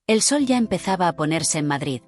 El sol ya empezaba a ponerse en Madrid,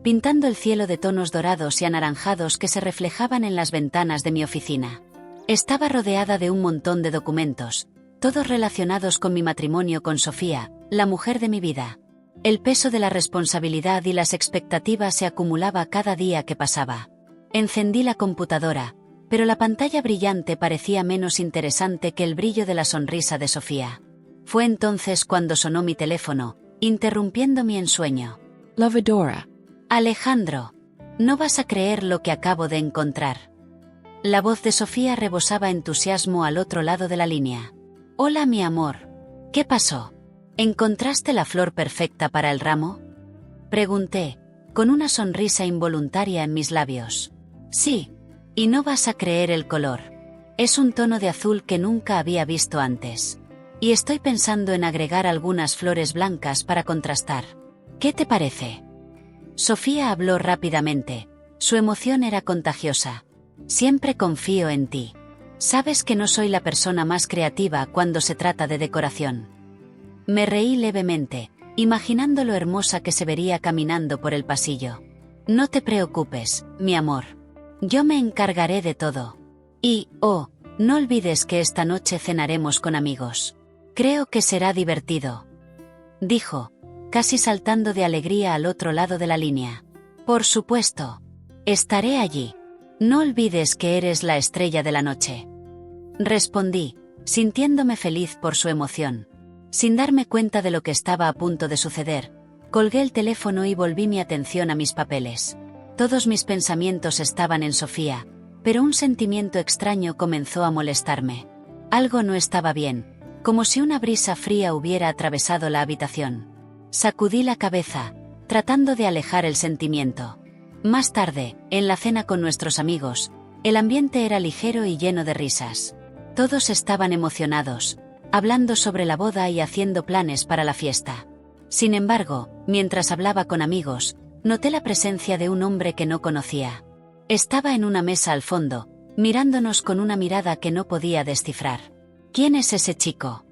pintando el cielo de tonos dorados y anaranjados que se reflejaban en las ventanas de mi oficina. Estaba rodeada de un montón de documentos, todos relacionados con mi matrimonio con Sofía, la mujer de mi vida. El peso de la responsabilidad y las expectativas se acumulaba cada día que pasaba. Encendí la computadora, pero la pantalla brillante parecía menos interesante que el brillo de la sonrisa de Sofía. Fue entonces cuando sonó mi teléfono, interrumpiendo mi ensueño. Lovedora. Alejandro, no vas a creer lo que acabo de encontrar. La voz de Sofía rebosaba entusiasmo al otro lado de la línea. Hola, mi amor. ¿Qué pasó? ¿Encontraste la flor perfecta para el ramo? Pregunté, con una sonrisa involuntaria en mis labios. Sí, y no vas a creer el color. Es un tono de azul que nunca había visto antes. Y estoy pensando en agregar algunas flores blancas para contrastar. ¿Qué te parece? Sofía habló rápidamente. Su emoción era contagiosa. Siempre confío en ti. Sabes que no soy la persona más creativa cuando se trata de decoración. Me reí levemente, imaginando lo hermosa que se vería caminando por el pasillo. No te preocupes, mi amor. Yo me encargaré de todo. Y, no olvides que esta noche cenaremos con amigos. Creo que será divertido. Dijo, casi saltando de alegría al otro lado de la línea. Por supuesto. Estaré allí. No olvides que eres la estrella de la noche. Respondí, sintiéndome feliz por su emoción. Sin darme cuenta de lo que estaba a punto de suceder, colgué el teléfono y volví mi atención a mis papeles. Todos mis pensamientos estaban en Sofía, pero un sentimiento extraño comenzó a molestarme. Algo no estaba bien, como si una brisa fría hubiera atravesado la habitación. Sacudí la cabeza, tratando de alejar el sentimiento. Más tarde, en la cena con nuestros amigos, el ambiente era ligero y lleno de risas. Todos estaban emocionados, hablando sobre la boda y haciendo planes para la fiesta. Sin embargo, mientras hablaba con amigos, noté la presencia de un hombre que no conocía. Estaba en una mesa al fondo, mirándonos con una mirada que no podía descifrar. ¿Quién es ese chico?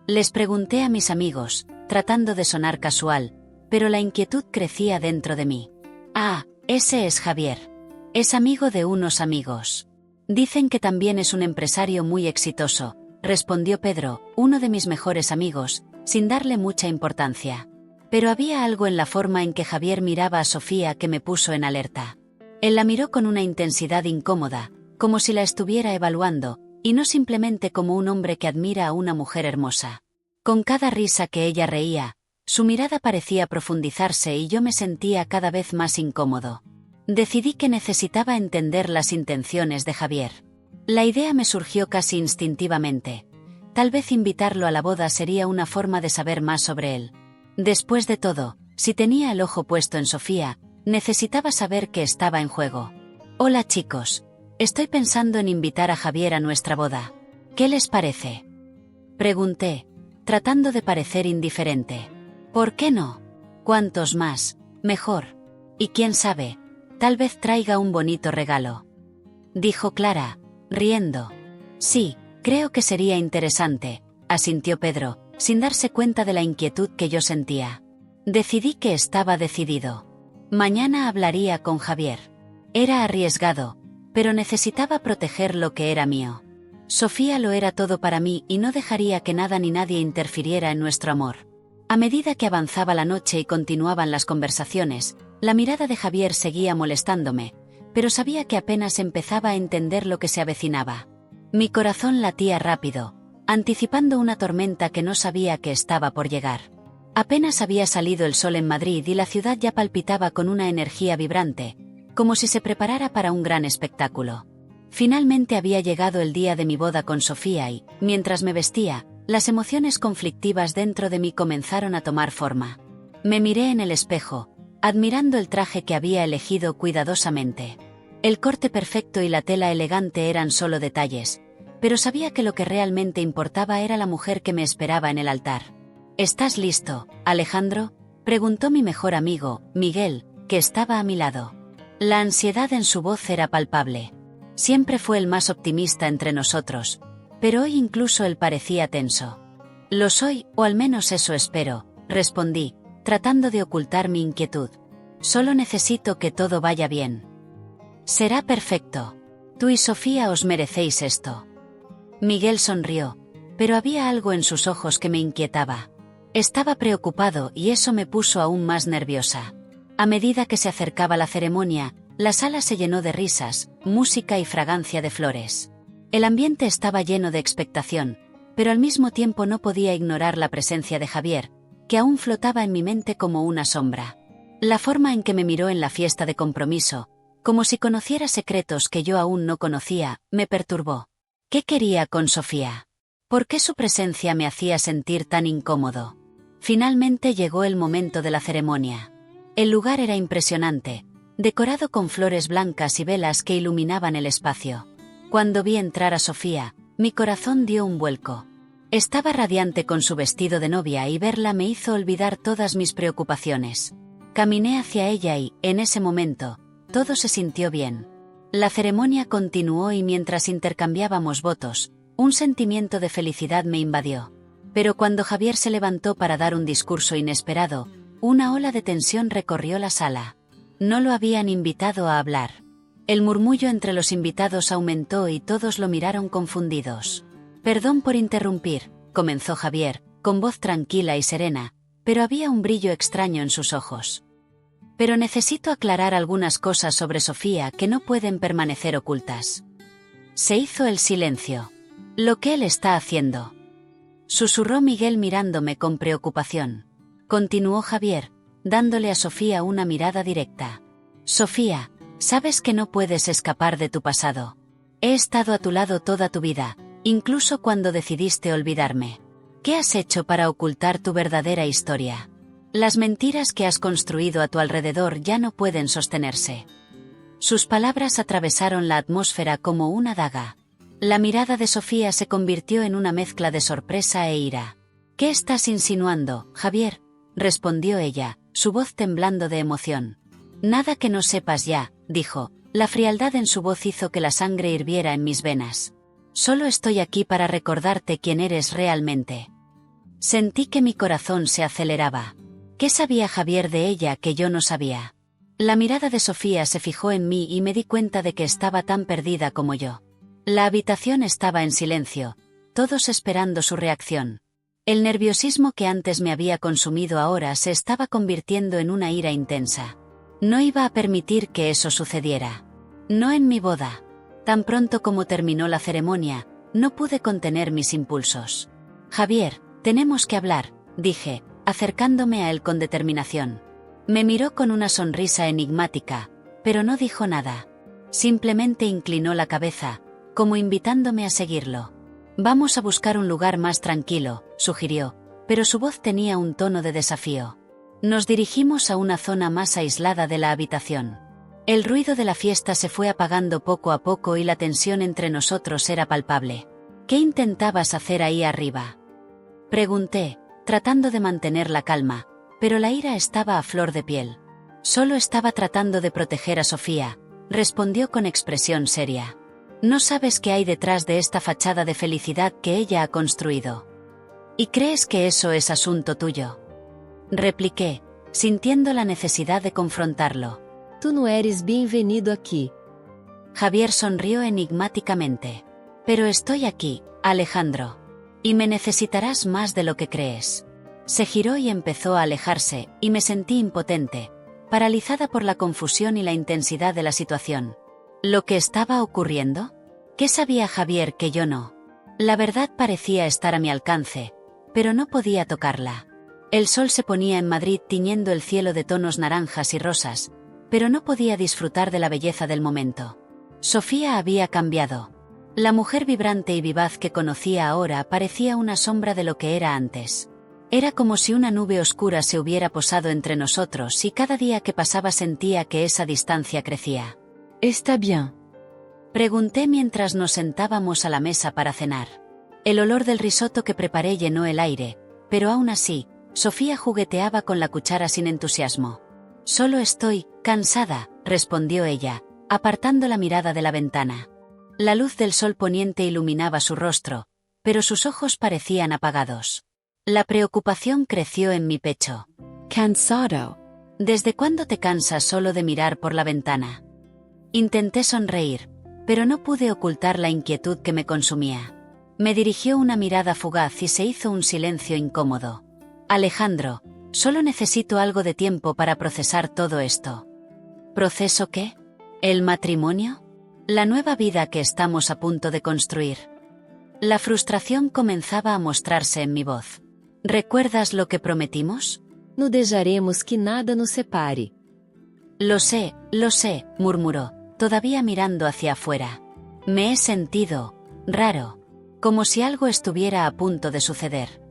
Les pregunté a mis amigos, tratando de sonar casual, pero la inquietud crecía dentro de mí. Ah, ese es Javier. Es amigo de unos amigos. Dicen que también es un empresario muy exitoso, respondió Pedro, uno de mis mejores amigos, sin darle mucha importancia. Pero había algo en la forma en que Javier miraba a Sofía que me puso en alerta. Él la miró con una intensidad incómoda, como si la estuviera evaluando, y no simplemente como un hombre que admira a una mujer hermosa. Con cada risa que ella reía, su mirada parecía profundizarse y yo me sentía cada vez más incómodo. Decidí que necesitaba entender las intenciones de Javier. La idea me surgió casi instintivamente. Tal vez invitarlo a la boda sería una forma de saber más sobre él. Después de todo, si tenía el ojo puesto en Sofía, necesitaba saber qué estaba en juego. Hola chicos, estoy pensando en invitar a Javier a nuestra boda. ¿Qué les parece? Pregunté, tratando de parecer indiferente. ¿Por qué no? Cuantos más, mejor. Y quién sabe, tal vez traiga un bonito regalo. Dijo Clara, riendo. Sí, creo que sería interesante, asintió Pedro, sin darse cuenta de la inquietud que yo sentía. Decidí que estaba decidido. Mañana hablaría con Javier. Era arriesgado, pero necesitaba proteger lo que era mío. Sofía lo era todo para mí y no dejaría que nada ni nadie interfiriera en nuestro amor. A medida que avanzaba la noche y continuaban las conversaciones, la mirada de Javier seguía molestándome, pero sabía que apenas empezaba a entender lo que se avecinaba. Mi corazón latía rápido, anticipando una tormenta que no sabía que estaba por llegar. Apenas había salido el sol en Madrid y la ciudad ya palpitaba con una energía vibrante, como si se preparara para un gran espectáculo. Finalmente había llegado el día de mi boda con Sofía y, mientras me vestía, las emociones conflictivas dentro de mí comenzaron a tomar forma. Me miré en el espejo, admirando el traje que había elegido cuidadosamente. El corte perfecto y la tela elegante eran solo detalles, pero sabía que lo que realmente importaba era la mujer que me esperaba en el altar. ¿Estás listo, Alejandro?, preguntó mi mejor amigo, Miguel, que estaba a mi lado. La ansiedad en su voz era palpable. Siempre fue el más optimista entre nosotros, pero hoy incluso él parecía tenso. Lo soy, o al menos eso espero, respondí, tratando de ocultar mi inquietud. Solo necesito que todo vaya bien. Será perfecto. Tú y Sofía os merecéis esto. Miguel sonrió, pero había algo en sus ojos que me inquietaba. Estaba preocupado y eso me puso aún más nerviosa. A medida que se acercaba la ceremonia, la sala se llenó de risas, música y fragancia de flores. El ambiente estaba lleno de expectación, pero al mismo tiempo no podía ignorar la presencia de Javier, que aún flotaba en mi mente como una sombra. La forma en que me miró en la fiesta de compromiso, como si conociera secretos que yo aún no conocía, me perturbó. ¿Qué quería con Sofía? ¿Por qué su presencia me hacía sentir tan incómodo? Finalmente llegó el momento de la ceremonia. El lugar era impresionante, decorado con flores blancas y velas que iluminaban el espacio. Cuando vi entrar a Sofía, mi corazón dio un vuelco. Estaba radiante con su vestido de novia y verla me hizo olvidar todas mis preocupaciones. Caminé hacia ella y, en ese momento, todo se sintió bien. La ceremonia continuó y mientras intercambiábamos votos, un sentimiento de felicidad me invadió. Pero cuando Javier se levantó para dar un discurso inesperado, una ola de tensión recorrió la sala. No lo habían invitado a hablar. El murmullo entre los invitados aumentó y todos lo miraron confundidos. Perdón por interrumpir, comenzó Javier, con voz tranquila y serena, pero había un brillo extraño en sus ojos. Pero necesito aclarar algunas cosas sobre Sofía que no pueden permanecer ocultas. Se hizo el silencio. Lo que él está haciendo. Susurró Miguel mirándome con preocupación. Continuó Javier, dándole a Sofía una mirada directa. Sofía, sabes que no puedes escapar de tu pasado. He estado a tu lado toda tu vida, incluso cuando decidiste olvidarme. ¿Qué has hecho para ocultar tu verdadera historia? Las mentiras que has construido a tu alrededor ya no pueden sostenerse. Sus palabras atravesaron la atmósfera como una daga. La mirada de Sofía se convirtió en una mezcla de sorpresa e ira. ¿Qué estás insinuando, Javier?, respondió ella, su voz temblando de emoción. Nada que no sepas ya, dijo. La frialdad en su voz hizo que la sangre hirviera en mis venas. Solo estoy aquí para recordarte quién eres realmente. Sentí que mi corazón se aceleraba. ¿Qué sabía Javier de ella que yo no sabía? La mirada de Sofía se fijó en mí y me di cuenta de que estaba tan perdida como yo. La habitación estaba en silencio, todos esperando su reacción. El nerviosismo que antes me había consumido ahora se estaba convirtiendo en una ira intensa. No iba a permitir que eso sucediera. No en mi boda. Tan pronto como terminó la ceremonia, no pude contener mis impulsos. Javier, tenemos que hablar, dije, acercándome a él con determinación. Me miró con una sonrisa enigmática, pero no dijo nada. Simplemente inclinó la cabeza, como invitándome a seguirlo. Vamos a buscar un lugar más tranquilo, sugirió, pero su voz tenía un tono de desafío. Nos dirigimos a una zona más aislada de la habitación. El ruido de la fiesta se fue apagando poco a poco y la tensión entre nosotros era palpable. ¿Qué intentabas hacer ahí arriba?, pregunté, tratando de mantener la calma, pero la ira estaba a flor de piel. Solo estaba tratando de proteger a Sofía, respondió con expresión seria. No sabes qué hay detrás de esta fachada de felicidad que ella ha construido. ¿Y crees que eso es asunto tuyo?, repliqué, sintiendo la necesidad de confrontarlo. Tú no eres bienvenido aquí. Javier sonrió enigmáticamente. Pero estoy aquí, Alejandro. Y me necesitarás más de lo que crees. Se giró y empezó a alejarse, y me sentí impotente, paralizada por la confusión y la intensidad de la situación. ¿Lo que estaba ocurriendo? ¿Qué sabía Javier que yo no? La verdad parecía estar a mi alcance, pero no podía tocarla. El sol se ponía en Madrid tiñendo el cielo de tonos naranjas y rosas, pero no podía disfrutar de la belleza del momento. Sofía había cambiado. La mujer vibrante y vivaz que conocía ahora parecía una sombra de lo que era antes. Era como si una nube oscura se hubiera posado entre nosotros y cada día que pasaba sentía que esa distancia crecía. Está bien. Pregunté mientras nos sentábamos a la mesa para cenar. El olor del risotto que preparé llenó el aire, pero aún así, Sofía jugueteaba con la cuchara sin entusiasmo. Solo estoy cansada, respondió ella, apartando la mirada de la ventana. La luz del sol poniente iluminaba su rostro, pero sus ojos parecían apagados. La preocupación creció en mi pecho. cansado. ¿Desde cuándo te cansas solo de mirar por la ventana? Intenté sonreír, pero no pude ocultar la inquietud que me consumía. Me dirigió una mirada fugaz y se hizo un silencio incómodo. Alejandro, solo necesito algo de tiempo para procesar todo esto. ¿Proceso qué? ¿El matrimonio? ¿La nueva vida que estamos a punto de construir? La frustración comenzaba a mostrarse en mi voz. ¿Recuerdas lo que prometimos? No dejaremos que nada nos separe. Lo sé, murmuró, todavía mirando hacia afuera. Me he sentido raro, como si algo estuviera a punto de suceder.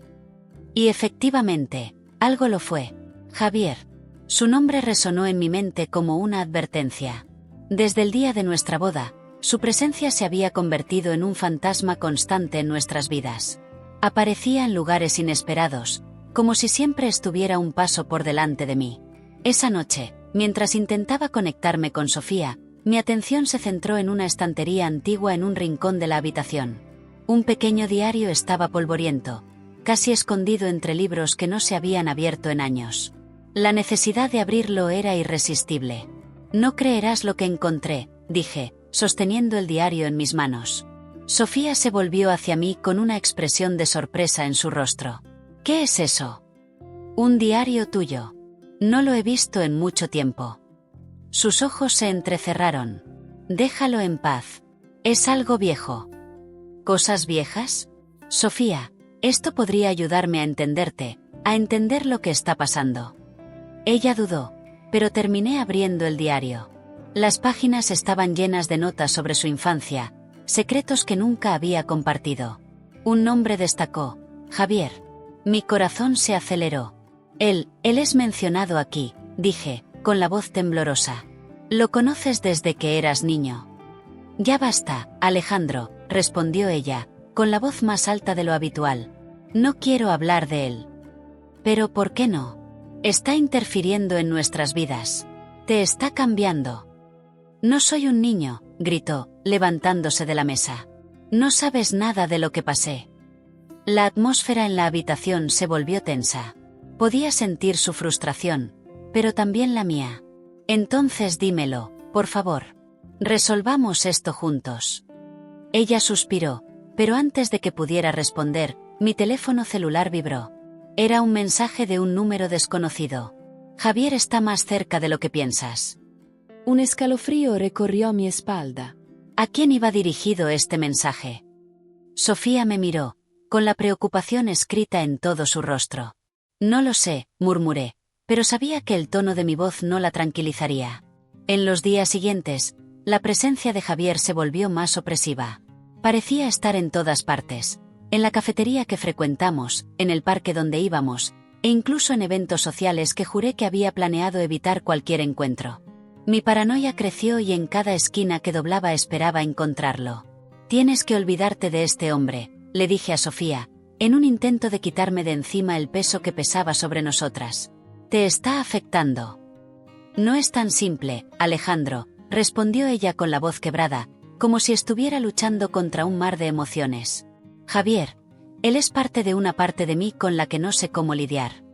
Y efectivamente, algo lo fue. Javier. Su nombre resonó en mi mente como una advertencia. Desde el día de nuestra boda, su presencia se había convertido en un fantasma constante en nuestras vidas. Aparecía en lugares inesperados, como si siempre estuviera un paso por delante de mí. Esa noche, mientras intentaba conectarme con Sofía, mi atención se centró en una estantería antigua en un rincón de la habitación. Un pequeño diario estaba polvoriento, casi escondido entre libros que no se habían abierto en años. La necesidad de abrirlo era irresistible. No creerás lo que encontré, dije, sosteniendo el diario en mis manos. Sofía se volvió hacia mí con una expresión de sorpresa en su rostro. ¿Qué es eso? Un diario tuyo. No lo he visto en mucho tiempo. Sus ojos se entrecerraron. Déjalo en paz. Es algo viejo. ¿Cosas viejas? Sofía, esto podría ayudarme a entenderte, a entender lo que está pasando. Ella dudó, pero terminé abriendo el diario. Las páginas estaban llenas de notas sobre su infancia, secretos que nunca había compartido. Un nombre destacó: Javier. Mi corazón se aceleró. Él es mencionado aquí, dije, con la voz temblorosa. Lo conoces desde que eras niño. Ya basta, Alejandro, respondió ella, con la voz más alta de lo habitual. No quiero hablar de él. Pero ¿por qué no? Está interfiriendo en nuestras vidas. Te está cambiando. No soy un niño, gritó, levantándose de la mesa. No sabes nada de lo que pasé. La atmósfera en la habitación se volvió tensa. Podía sentir su frustración, pero también la mía. Entonces dímelo, por favor. Resolvamos esto juntos. Ella suspiró, pero antes de que pudiera responder, mi teléfono celular vibró. Era un mensaje de un número desconocido. Javier está más cerca de lo que piensas. Un escalofrío recorrió mi espalda. ¿A quién iba dirigido este mensaje? Sofía me miró, con la preocupación escrita en todo su rostro. No lo sé, murmuré, pero sabía que el tono de mi voz no la tranquilizaría. En los días siguientes, la presencia de Javier se volvió más opresiva. Parecía estar en todas partes, en la cafetería que frecuentamos, en el parque donde íbamos, e incluso en eventos sociales que juré que había planeado evitar cualquier encuentro. Mi paranoia creció y en cada esquina que doblaba esperaba encontrarlo. Tienes que olvidarte de este hombre, le dije a Sofía, en un intento de quitarme de encima el peso que pesaba sobre nosotras. Te está afectando. No es tan simple, Alejandro, respondió ella con la voz quebrada, como si estuviera luchando contra un mar de emociones. Javier, él es parte de una parte de mí con la que no sé cómo lidiar.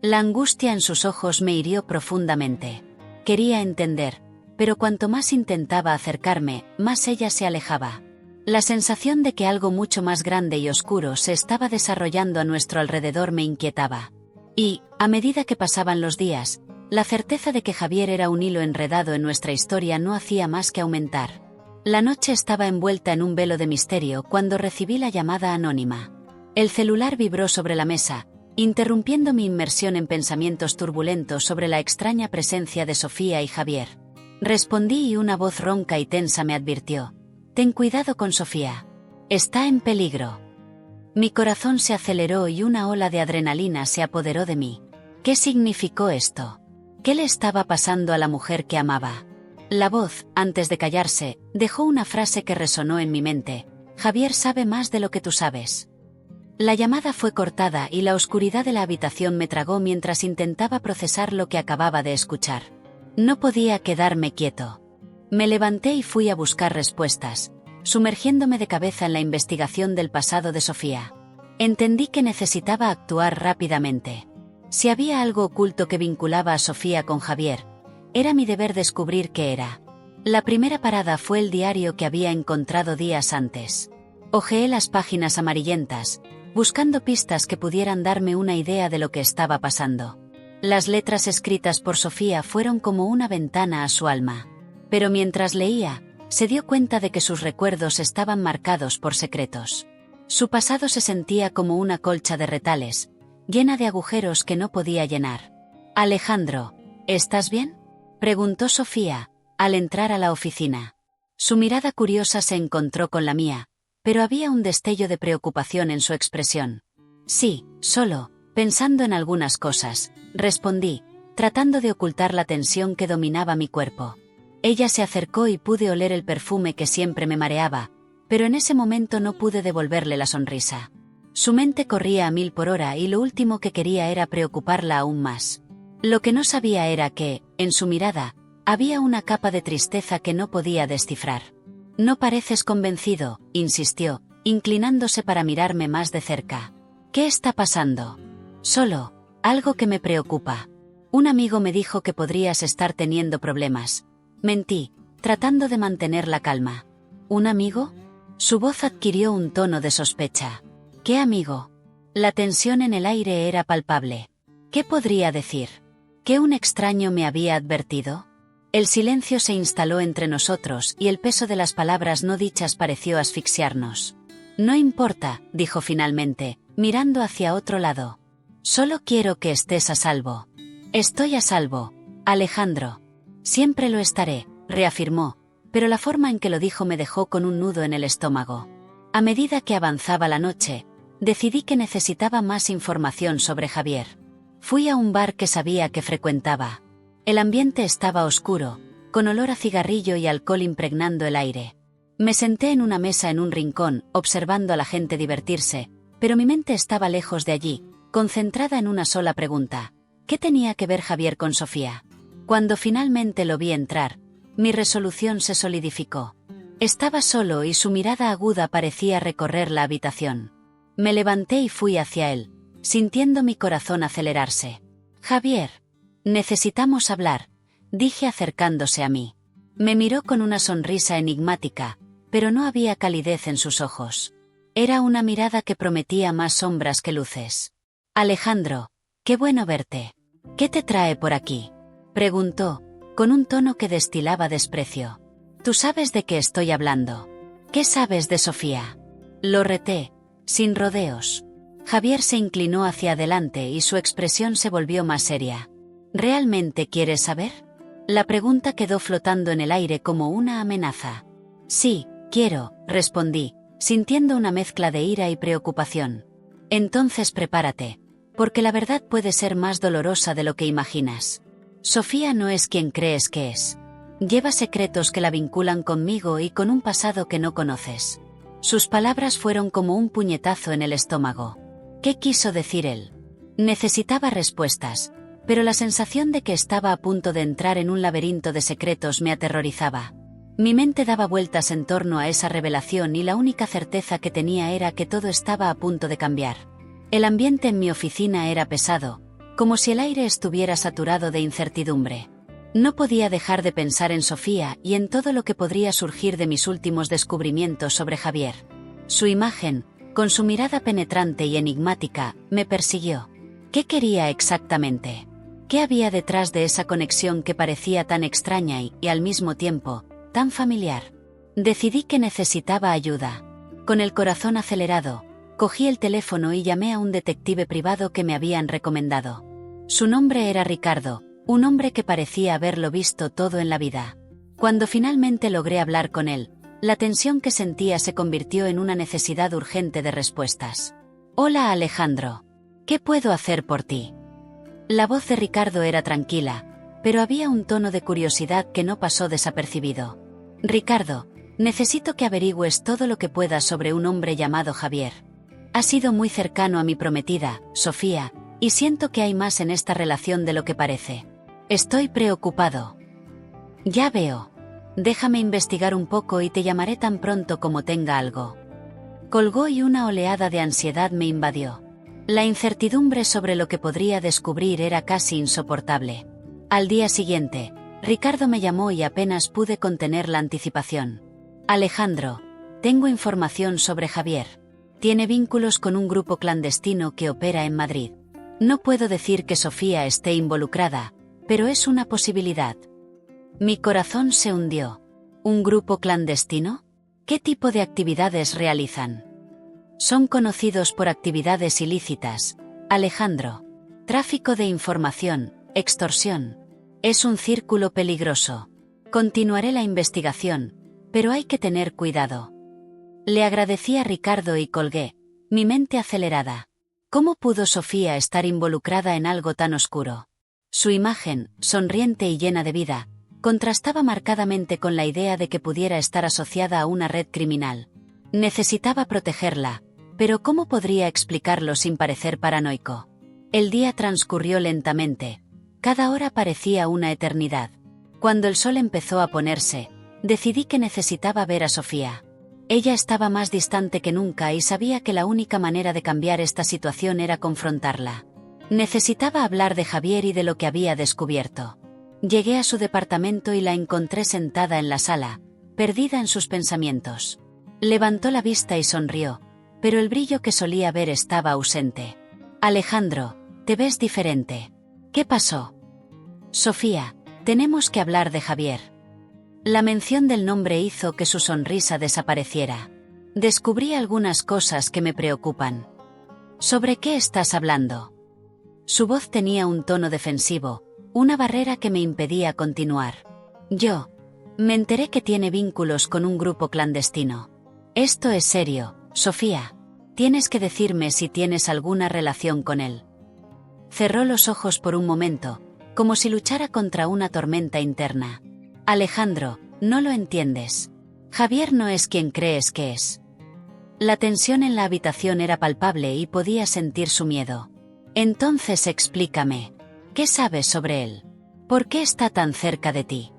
La angustia en sus ojos me hirió profundamente. Quería entender, pero cuanto más intentaba acercarme, más ella se alejaba. La sensación de que algo mucho más grande y oscuro se estaba desarrollando a nuestro alrededor me inquietaba. Y, a medida que pasaban los días, la certeza de que Javier era un hilo enredado en nuestra historia no hacía más que aumentar. La noche estaba envuelta en un velo de misterio cuando recibí la llamada anónima. El celular vibró sobre la mesa, interrumpiendo mi inmersión en pensamientos turbulentos sobre la extraña presencia de Sofía y Javier. Respondí y una voz ronca y tensa me advirtió: «Ten cuidado con Sofía. Está en peligro». Mi corazón se aceleró y una ola de adrenalina se apoderó de mí. ¿Qué significó esto? ¿Qué le estaba pasando a la mujer que amaba? La voz, antes de callarse, dejó una frase que resonó en mi mente: «Javier sabe más de lo que tú sabes». La llamada fue cortada y la oscuridad de la habitación me tragó mientras intentaba procesar lo que acababa de escuchar. No podía quedarme quieto. Me levanté y fui a buscar respuestas, sumergiéndome de cabeza en la investigación del pasado de Sofía. Entendí que necesitaba actuar rápidamente. Si había algo oculto que vinculaba a Sofía con Javier, era mi deber descubrir qué era. La primera parada fue el diario que había encontrado días antes. Hojeé las páginas amarillentas, buscando pistas que pudieran darme una idea de lo que estaba pasando. Las letras escritas por Sofía fueron como una ventana a su alma. Pero mientras leía, se dio cuenta de que sus recuerdos estaban marcados por secretos. Su pasado se sentía como una colcha de retales, llena de agujeros que no podía llenar. «Alejandro, ¿estás bien?», preguntó Sofía, al entrar a la oficina. Su mirada curiosa se encontró con la mía, pero había un destello de preocupación en su expresión. «Sí, solo, pensando en algunas cosas», respondí, tratando de ocultar la tensión que dominaba mi cuerpo. Ella se acercó y pude oler el perfume que siempre me mareaba, pero en ese momento no pude devolverle la sonrisa. Su mente corría a 1000 por hora y lo último que quería era preocuparla aún más. Lo que no sabía era que, en su mirada, había una capa de tristeza que no podía descifrar. «No pareces convencido», insistió, inclinándose para mirarme más de cerca. «¿Qué está pasando?» «Solo, algo que me preocupa. Un amigo me dijo que podrías estar teniendo problemas». Mentí, tratando de mantener la calma. «¿Un amigo?». Su voz adquirió un tono de sospecha. «¿Qué amigo?». La tensión en el aire era palpable. ¿Qué podría decir? ¿Que un extraño me había advertido? El silencio se instaló entre nosotros y el peso de las palabras no dichas pareció asfixiarnos. «No importa», dijo finalmente, mirando hacia otro lado. «Solo quiero que estés a salvo». «Estoy a salvo, Alejandro. Siempre lo estaré», reafirmó, pero la forma en que lo dijo me dejó con un nudo en el estómago. A medida que avanzaba la noche, decidí que necesitaba más información sobre Javier. Fui a un bar que sabía que frecuentaba. El ambiente estaba oscuro, con olor a cigarrillo y alcohol impregnando el aire. Me senté en una mesa en un rincón, observando a la gente divertirse, pero mi mente estaba lejos de allí, concentrada en una sola pregunta: ¿qué tenía que ver Javier con Sofía? Cuando finalmente lo vi entrar, mi resolución se solidificó. Estaba solo y su mirada aguda parecía recorrer la habitación. Me levanté y fui hacia él, sintiendo mi corazón acelerarse. «Javier, necesitamos hablar», dije acercándose a mí. Me miró con una sonrisa enigmática, pero no había calidez en sus ojos. Era una mirada que prometía más sombras que luces. «Alejandro, qué bueno verte. ¿Qué te trae por aquí?», preguntó, con un tono que destilaba desprecio. «Tú sabes de qué estoy hablando. ¿Qué sabes de Sofía?». Lo reté, sin rodeos. Javier se inclinó hacia adelante y su expresión se volvió más seria. «¿Realmente quieres saber?». La pregunta quedó flotando en el aire como una amenaza. «Sí, quiero», respondí, sintiendo una mezcla de ira y preocupación. «Entonces prepárate, porque la verdad puede ser más dolorosa de lo que imaginas. Sofía no es quien crees que es. Lleva secretos que la vinculan conmigo y con un pasado que no conoces». Sus palabras fueron como un puñetazo en el estómago. ¿Qué quiso decir él? Necesitaba respuestas, pero la sensación de que estaba a punto de entrar en un laberinto de secretos me aterrorizaba. Mi mente daba vueltas en torno a esa revelación y la única certeza que tenía era que todo estaba a punto de cambiar. El ambiente en mi oficina era pesado, como si el aire estuviera saturado de incertidumbre. No podía dejar de pensar en Sofía y en todo lo que podría surgir de mis últimos descubrimientos sobre Javier. Su imagen, con su mirada penetrante y enigmática, me persiguió. ¿Qué quería exactamente? ¿Qué había detrás de esa conexión que parecía tan extraña y, al mismo tiempo, tan familiar? Decidí que necesitaba ayuda. Con el corazón acelerado, cogí el teléfono y llamé a un detective privado que me habían recomendado. Su nombre era Ricardo, un hombre que parecía haberlo visto todo en la vida. Cuando finalmente logré hablar con él, la tensión que sentía se convirtió en una necesidad urgente de respuestas. «Hola Alejandro. ¿Qué puedo hacer por ti?». La voz de Ricardo era tranquila, pero había un tono de curiosidad que no pasó desapercibido. «Ricardo, necesito que averigües todo lo que puedas sobre un hombre llamado Javier. Ha sido muy cercano a mi prometida, Sofía, y siento que hay más en esta relación de lo que parece. Estoy preocupado». «Ya veo. Déjame investigar un poco y te llamaré tan pronto como tenga algo». Colgó y una oleada de ansiedad me invadió. La incertidumbre sobre lo que podría descubrir era casi insoportable. Al día siguiente, Ricardo me llamó y apenas pude contener la anticipación. Alejandro, tengo información sobre Javier. Tiene vínculos con un grupo clandestino que opera en Madrid. No puedo decir que Sofía esté involucrada, pero es una posibilidad. Mi corazón se hundió. ¿Un grupo clandestino? ¿Qué tipo de actividades realizan? Son conocidos por actividades ilícitas, Alejandro. Tráfico de información, extorsión. Es un círculo peligroso. Continuaré la investigación, pero hay que tener cuidado. Le agradecí a Ricardo y colgué, mi mente acelerada. ¿Cómo pudo Sofía estar involucrada en algo tan oscuro? Su imagen, sonriente y llena de vida, contrastaba marcadamente con la idea de que pudiera estar asociada a una red criminal. Necesitaba protegerla, pero ¿cómo podría explicarlo sin parecer paranoico? El día transcurrió lentamente. Cada hora parecía una eternidad. Cuando el sol empezó a ponerse, decidí que necesitaba ver a Sofía. Ella estaba más distante que nunca y sabía que la única manera de cambiar esta situación era confrontarla. Necesitaba hablar de Javier y de lo que había descubierto. Llegué a su departamento y la encontré sentada en la sala, perdida en sus pensamientos. Levantó la vista y sonrió, pero el brillo que solía ver estaba ausente. Alejandro, te ves diferente. ¿Qué pasó? Sofía, tenemos que hablar de Javier. La mención del nombre hizo que su sonrisa desapareciera. Descubrí algunas cosas que me preocupan. ¿Sobre qué estás hablando? Su voz tenía un tono defensivo, una barrera que me impedía continuar. Me enteré que tiene vínculos con un grupo clandestino. Esto es serio, Sofía. Tienes que decirme si tienes alguna relación con él. Cerró los ojos por un momento, como si luchara contra una tormenta interna. Alejandro, no lo entiendes. Javier no es quien crees que es. La tensión en la habitación era palpable y podía sentir su miedo. Entonces explícame. ¿Qué sabes sobre él? ¿Por qué está tan cerca de ti?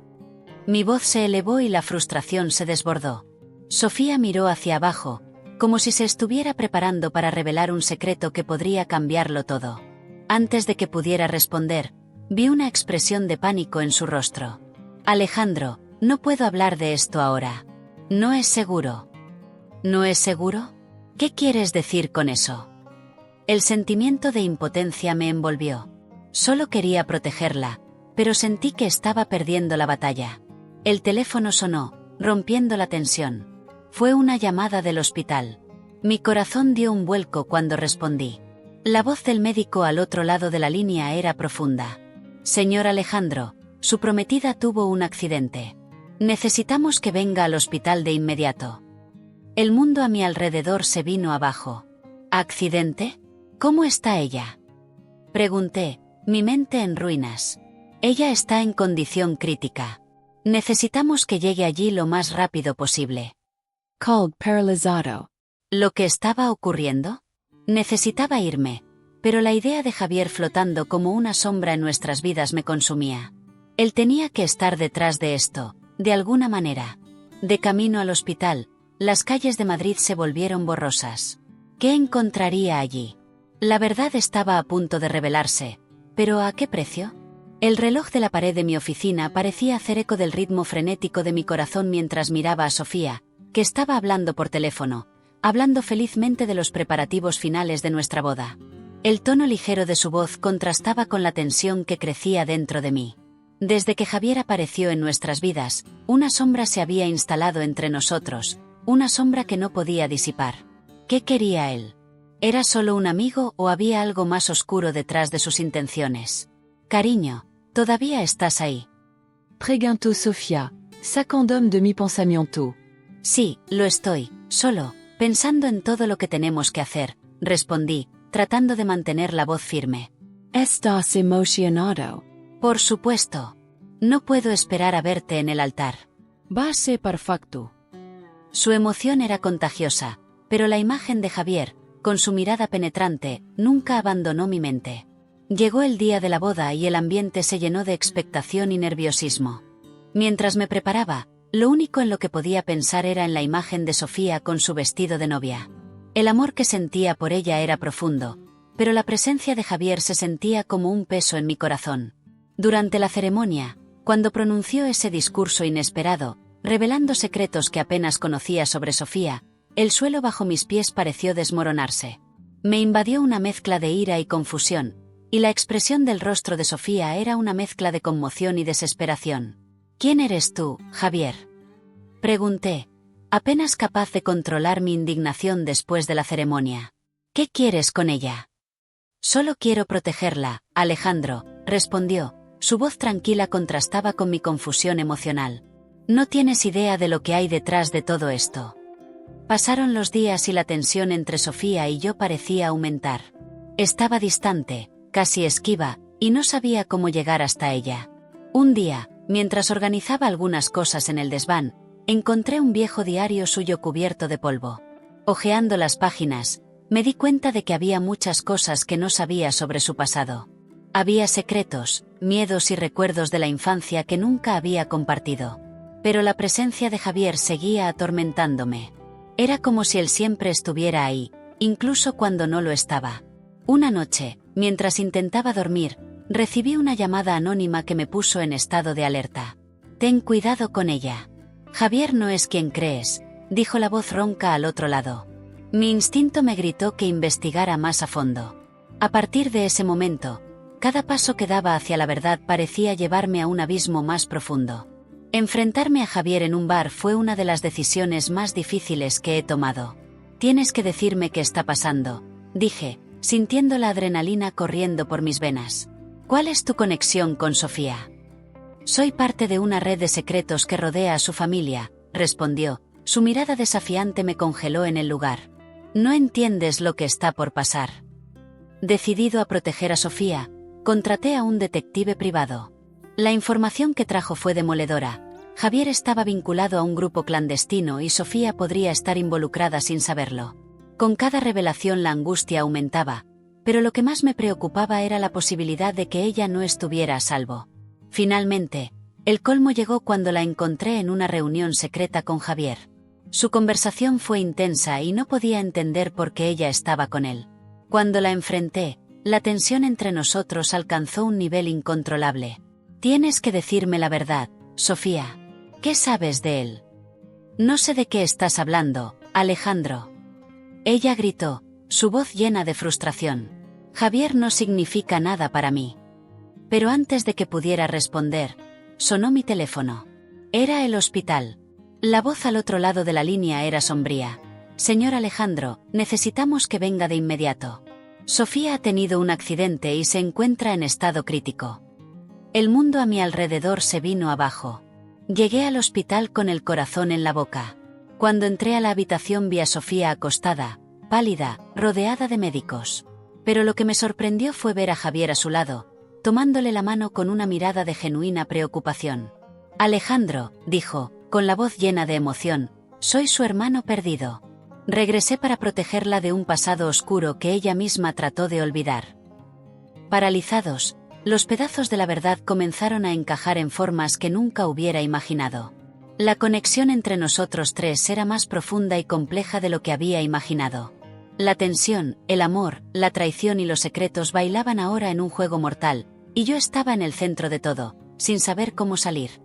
Mi voz se elevó y la frustración se desbordó. Sofía miró hacia abajo, como si se estuviera preparando para revelar un secreto que podría cambiarlo todo. Antes de que pudiera responder, vi una expresión de pánico en su rostro. Alejandro, no puedo hablar de esto ahora. No es seguro. ¿No es seguro? ¿Qué quieres decir con eso? El sentimiento de impotencia me envolvió. Solo quería protegerla, pero sentí que estaba perdiendo la batalla. El teléfono sonó, rompiendo la tensión. Fue una llamada del hospital. Mi corazón dio un vuelco cuando respondí. La voz del médico al otro lado de la línea era profunda. Señor Alejandro, su prometida tuvo un accidente. Necesitamos que venga al hospital de inmediato. El mundo a mi alrededor se vino abajo. ¿Accidente? ¿Cómo está ella? Pregunté, mi mente en ruinas. Ella está en condición crítica. Necesitamos que llegue allí lo más rápido posible. Called paralizado. ¿Lo que estaba ocurriendo? Necesitaba irme, pero la idea de Javier flotando como una sombra en nuestras vidas me consumía. Él tenía que estar detrás de esto, de alguna manera. De camino al hospital, las calles de Madrid se volvieron borrosas. ¿Qué encontraría allí? La verdad estaba a punto de revelarse, pero ¿a qué precio? El reloj de la pared de mi oficina parecía hacer eco del ritmo frenético de mi corazón mientras miraba a Sofía, que estaba hablando por teléfono, hablando felizmente de los preparativos finales de nuestra boda. El tono ligero de su voz contrastaba con la tensión que crecía dentro de mí. Desde que Javier apareció en nuestras vidas, una sombra se había instalado entre nosotros, una sombra que no podía disipar. ¿Qué quería él? ¿Era solo un amigo o había algo más oscuro detrás de sus intenciones? Cariño, ¿todavía estás ahí? Preguntou Sofía, sacant de mi pensamiento. Sí, lo estoy, solo, pensando en todo lo que tenemos que hacer, respondí, tratando de mantener la voz firme. ¿Estás emocionado? Por supuesto. No puedo esperar a verte en el altar. Va a ser perfecto. Su emoción era contagiosa, pero la imagen de Javier, con su mirada penetrante, nunca abandonó mi mente. Llegó el día de la boda y el ambiente se llenó de expectación y nerviosismo. Mientras me preparaba, lo único en lo que podía pensar era en la imagen de Sofía con su vestido de novia. El amor que sentía por ella era profundo, pero la presencia de Javier se sentía como un peso en mi corazón. Durante la ceremonia, cuando pronunció ese discurso inesperado, revelando secretos que apenas conocía sobre Sofía, el suelo bajo mis pies pareció desmoronarse. Me invadió una mezcla de ira y confusión, y la expresión del rostro de Sofía era una mezcla de conmoción y desesperación. ¿Quién eres tú, Javier?, pregunté, apenas capaz de controlar mi indignación después de la ceremonia. ¿Qué quieres con ella? Solo quiero protegerla, Alejandro, respondió. Su voz tranquila contrastaba con mi confusión emocional. No tienes idea de lo que hay detrás de todo esto. Pasaron los días y la tensión entre Sofía y yo parecía aumentar. Estaba distante, casi esquiva, y no sabía cómo llegar hasta ella. Un día, mientras organizaba algunas cosas en el desván, encontré un viejo diario suyo cubierto de polvo. Hojeando las páginas, me di cuenta de que había muchas cosas que no sabía sobre su pasado. Había secretos, miedos y recuerdos de la infancia que nunca había compartido. Pero la presencia de Javier seguía atormentándome. Era como si él siempre estuviera ahí, incluso cuando no lo estaba. Una noche, mientras intentaba dormir, recibí una llamada anónima que me puso en estado de alerta. Ten cuidado con ella. Javier no es quien crees, dijo la voz ronca al otro lado. Mi instinto me gritó que investigara más a fondo. A partir de ese momento, cada paso que daba hacia la verdad parecía llevarme a un abismo más profundo. Enfrentarme a Javier en un bar fue una de las decisiones más difíciles que he tomado. Tienes que decirme qué está pasando, dije, sintiendo la adrenalina corriendo por mis venas. ¿Cuál es tu conexión con Sofía? Soy parte de una red de secretos que rodea a su familia, respondió. Su mirada desafiante me congeló en el lugar. No entiendes lo que está por pasar. Decidido a proteger a Sofía, contraté a un detective privado. La información que trajo fue demoledora. Javier estaba vinculado a un grupo clandestino y Sofía podría estar involucrada sin saberlo. Con cada revelación la angustia aumentaba, pero lo que más me preocupaba era la posibilidad de que ella no estuviera a salvo. Finalmente, el colmo llegó cuando la encontré en una reunión secreta con Javier. Su conversación fue intensa y no podía entender por qué ella estaba con él. Cuando la enfrenté, la tensión entre nosotros alcanzó un nivel incontrolable. Tienes que decirme la verdad, Sofía. ¿Qué sabes de él? No sé de qué estás hablando, Alejandro. Ella gritó, su voz llena de frustración. Javier no significa nada para mí. Pero antes de que pudiera responder, sonó mi teléfono. Era el hospital. La voz al otro lado de la línea era sombría. Señor Alejandro, necesitamos que venga de inmediato. Sofía ha tenido un accidente y se encuentra en estado crítico. El mundo a mi alrededor se vino abajo. Llegué al hospital con el corazón en la boca. Cuando entré a la habitación vi a Sofía acostada, pálida, rodeada de médicos. Pero lo que me sorprendió fue ver a Javier a su lado, tomándole la mano con una mirada de genuina preocupación. Alejandro, dijo, con la voz llena de emoción, soy su hermano perdido. Regresé para protegerla de un pasado oscuro que ella misma trató de olvidar. Paralizados, los pedazos de la verdad comenzaron a encajar en formas que nunca hubiera imaginado. La conexión entre nosotros tres era más profunda y compleja de lo que había imaginado. La tensión, el amor, la traición y los secretos bailaban ahora en un juego mortal, y yo estaba en el centro de todo, sin saber cómo salir.